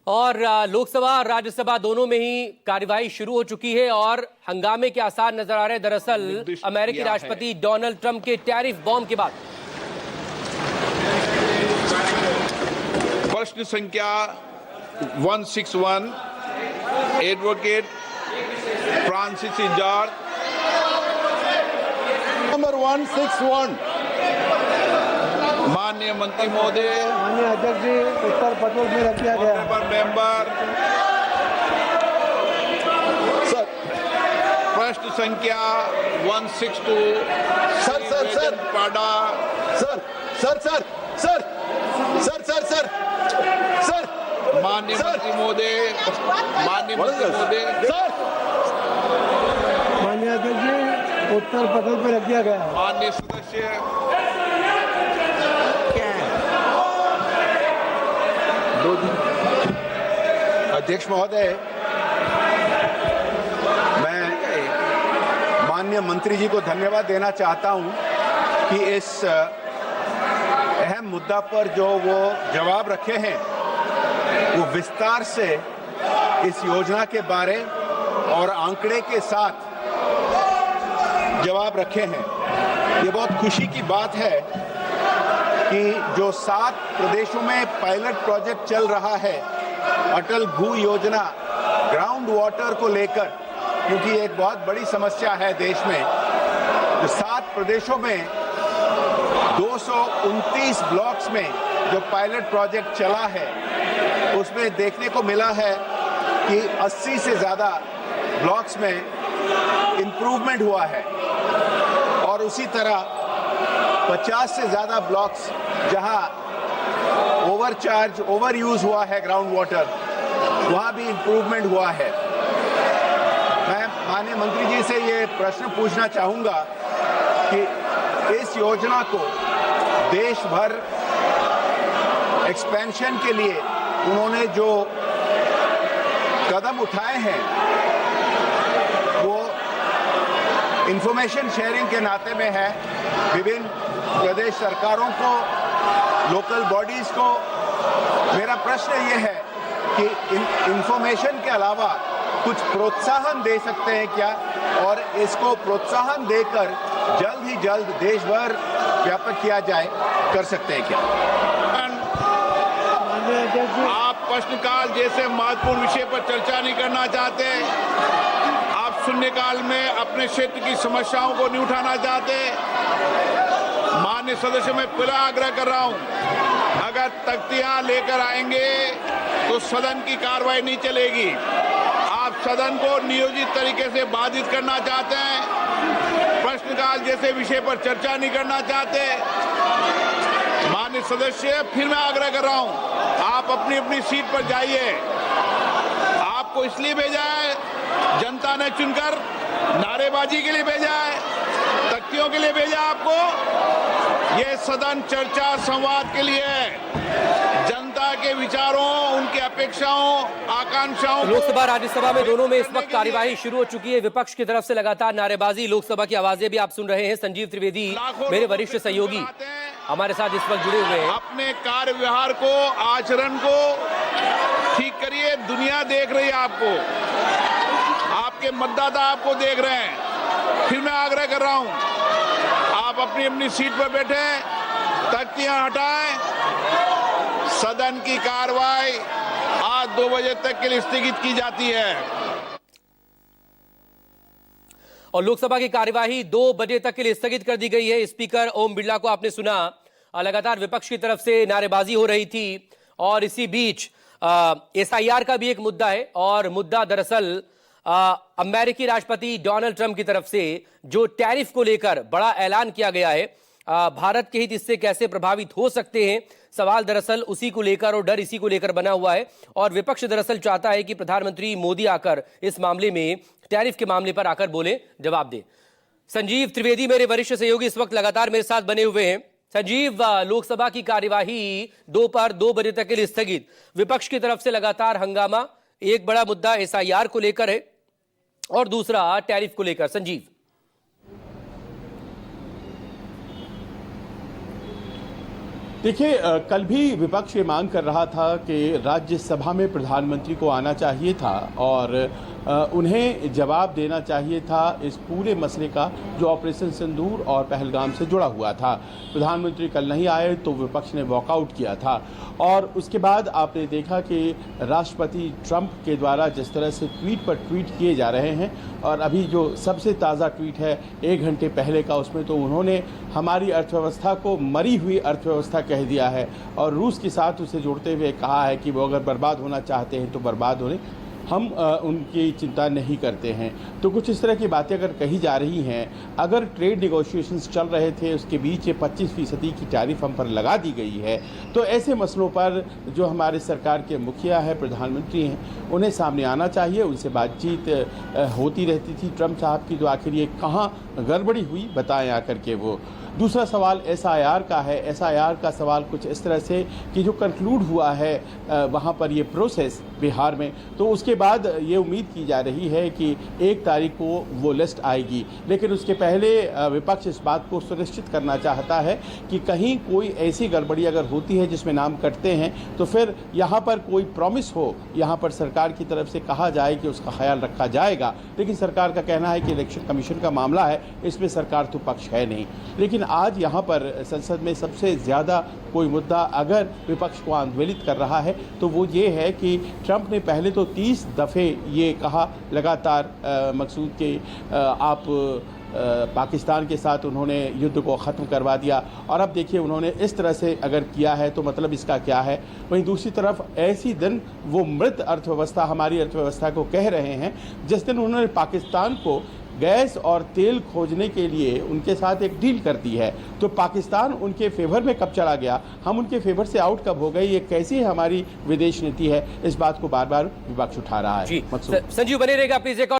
और लोकसभा और राज्यसभा दोनों में ही कार्यवाही शुरू हो चुकी है और हंगामे के आसार नजर आ रहे हैं। दरअसल अमेरिकी राष्ट्रपति डोनाल्ड ट्रंप के टैरिफ बॉम्ब के बाद प्रश्न संख्या 161 एडवोकेट फ्रांसिस इंजार्ड। नंबर 161। माननीय मंत्री महोदय, माननीय अध्यक्ष जी, उत्तर पटोल में रख दिया गया। मेंबर सर, प्रश्न संख्या 162 सर पाडा। सर माननीय मंत्री महोदय, माननीय अध्यक्ष जी, उत्तर पटोल में रख दिया गया। माननीय सदस्य, अध्यक्ष महोदय, मैं माननीय मंत्री जी को धन्यवाद देना चाहता हूं कि इस अहम मुद्दा पर जो वो जवाब रखे हैं वो विस्तार से इस योजना के बारे और आंकड़े के साथ जवाब रखे हैं। ये बहुत खुशी की बात है कि जो 7 प्रदेशों में पायलट प्रोजेक्ट चल रहा है अटल भू योजना ग्राउंड वाटर को लेकर, क्योंकि एक बहुत बड़ी समस्या है देश में, तो 7 प्रदेशों में 229 ब्लॉक्स में जो पायलट प्रोजेक्ट चला है उसमें देखने को मिला है कि 80 से ज़्यादा ब्लॉक्स में इम्प्रूवमेंट हुआ है और उसी तरह 50 से ज़्यादा ब्लॉक्स जहां ओवर यूज हुआ है ग्राउंड वाटर, वहां भी इम्प्रूवमेंट हुआ है। मैं माननीय मंत्री जी से ये प्रश्न पूछना चाहूंगा कि इस योजना को देश भर एक्सपेंशन के लिए उन्होंने जो कदम उठाए हैं वो इंफॉर्मेशन शेयरिंग के नाते में है। विभिन्न प्रदेश सरकारों को, लोकल बॉडीज को मेरा प्रश्न ये है कि इंफॉर्मेशन के अलावा कुछ प्रोत्साहन दे सकते हैं क्या, और इसको प्रोत्साहन देकर जल्द ही जल्द देश भर व्यापक किया जाए, कर सकते हैं क्या? आप प्रश्नकाल जैसे महत्वपूर्ण विषय पर चर्चा नहीं करना चाहते, आप शून्यकाल में अपने क्षेत्र की समस्याओं को नहीं उठाना चाहते। माननीय सदस्य, मैं फिर आग्रह कर रहा हूं, अगर तख्तियां लेकर आएंगे तो सदन की कार्रवाई नहीं चलेगी। आप सदन को नियोजित तरीके से बाधित करना चाहते हैं, प्रश्नकाल जैसे विषय पर चर्चा नहीं करना चाहते। माननीय सदस्य, फिर मैं आग्रह कर रहा हूं, आप अपनी अपनी सीट पर जाइए। आपको इसलिए भेजा है, जनता ने चुनकर, नारेबाजी के लिए भेजा है, तख्तियों के लिए भेजा आपको। ये सदन चर्चा संवाद के लिए है, जनता के विचारों, उनकी अपेक्षाओं, आकांक्षाओं। लोकसभा राज्यसभा में दोनों में इस वक्त कार्यवाही शुरू हो चुकी है। विपक्ष की तरफ से लगातार नारेबाजी, लोकसभा की आवाजें भी आप सुन रहे हैं। संजीव त्रिवेदी, मेरे वरिष्ठ सहयोगी, हमारे साथ इस वक्त जुड़े हुए हैं। अपने कार्य व्यवहार को, आचरण को ठीक करिए। दुनिया देख रही है आपको, आपके मतदाता आपको देख रहे हैं। फिर मैं आग्रह कर रहा हूं, आप अपनी अपनी सीट पर बैठे, तख्तियां हटाएं। सदन की कार्रवाई आज 2 बजे तक के लिए स्थगित की जाती है और लोकसभा की कार्यवाही 2 बजे तक के लिए स्थगित कर दी गई है। स्पीकर ओम बिरला को आपने सुना, लगातार विपक्ष की तरफ से नारेबाजी हो रही थी और इसी बीच एसआईआर का भी एक मुद्दा है और मुद्दा दरअसल अमेरिकी राष्ट्रपति डोनाल्ड ट्रंप की तरफ से जो टैरिफ को लेकर बड़ा ऐलान किया गया है, भारत के हित इससे कैसे प्रभावित हो सकते हैं, सवाल दरअसल उसी को लेकर और डर इसी को लेकर बना हुआ है। और विपक्ष दरअसल चाहता है कि प्रधानमंत्री मोदी आकर इस मामले में, टैरिफ के मामले पर आकर बोले, जवाब दे। संजीव त्रिवेदी, मेरे वरिष्ठ सहयोगी, इस वक्त लगातार मेरे साथ बने हुए हैं। संजीव, लोकसभा की कार्यवाही दोपहर 2 बजे तक के लिए स्थगित, विपक्ष की तरफ से लगातार हंगामा, एक बड़ा मुद्दा एसआईआर को लेकर है और दूसरा टैरिफ को लेकर। संजीव। देखिए, कल भी विपक्ष ये मांग कर रहा था कि राज्यसभा में प्रधानमंत्री को आना चाहिए था और उन्हें जवाब देना चाहिए था इस पूरे मसले का जो ऑपरेशन सिंदूर और पहलगाम से जुड़ा हुआ था। प्रधानमंत्री कल नहीं आए तो विपक्ष ने वॉकआउट किया था और उसके बाद आपने देखा कि राष्ट्रपति ट्रंप के द्वारा जिस तरह से ट्वीट पर ट्वीट किए जा रहे हैं और अभी जो सबसे ताज़ा ट्वीट है 1 घंटे पहले का, उसमें तो उन्होंने हमारी अर्थव्यवस्था को मरी हुई अर्थव्यवस्था कह दिया है और रूस के साथ उसे जोड़ते हुए कहा है कि वो अगर बर्बाद होना चाहते हैं तो बर्बाद होने, हम उनकी चिंता नहीं करते हैं। तो कुछ इस तरह की बातें अगर कही जा रही हैं, अगर ट्रेड निगोशिएशंस चल रहे थे उसके बीच ये 25% की टैरिफ हम पर लगा दी गई है, तो ऐसे मसलों पर जो हमारे सरकार के मुखिया है, प्रधानमंत्री हैं, उन्हें सामने आना चाहिए। उनसे बातचीत होती रहती थी ट्रंप साहब की, तो आखिर ये कहाँ गड़बड़ी हुई बताएं आकर के वो। दूसरा सवाल SIR का है। SIR का सवाल कुछ इस तरह से कि जो कंक्लूड हुआ है वहाँ पर ये प्रोसेस बिहार में, तो उसके बाद ये उम्मीद की जा रही है कि 1 तारीख को वो लिस्ट आएगी। लेकिन उसके पहले विपक्ष इस बात को सुनिश्चित करना चाहता है कि कहीं कोई ऐसी गड़बड़ी अगर होती है जिसमें नाम कटते हैं तो फिर यहाँ पर कोई प्रॉमिस हो, यहाँ पर सरकार की तरफ से कहा जाए कि उसका ख्याल रखा जाएगा। लेकिन सरकार का कहना है कि इलेक्शन कमीशन का मामला है, इसमें सरकार तो पक्ष है नहीं। लेकिन आज यहाँ पर संसद में सबसे ज़्यादा कोई मुद्दा अगर विपक्ष को आंदोलित कर रहा है तो वो ये है कि ट्रंप ने पहले तो 30 दफ़े ये कहा लगातार मकसूद के आप पाकिस्तान के साथ उन्होंने युद्ध को ख़त्म करवा दिया और अब देखिए उन्होंने इस तरह से अगर किया है तो मतलब इसका क्या है। वहीं दूसरी तरफ ऐसी दिन वो मृत अर्थव्यवस्था हमारी अर्थव्यवस्था को कह रहे हैं जिस दिन उन्होंने पाकिस्तान को गैस और तेल खोजने के लिए उनके साथ एक डील कर दी है, तो पाकिस्तान उनके फेवर में कब चला गया, हम उनके फेवर से आउट कब हो गए, ये कैसी हमारी विदेश नीति है, इस बात को बार बार विपक्ष उठा रहा है। संजीव बने रहेगा प्लीज। एक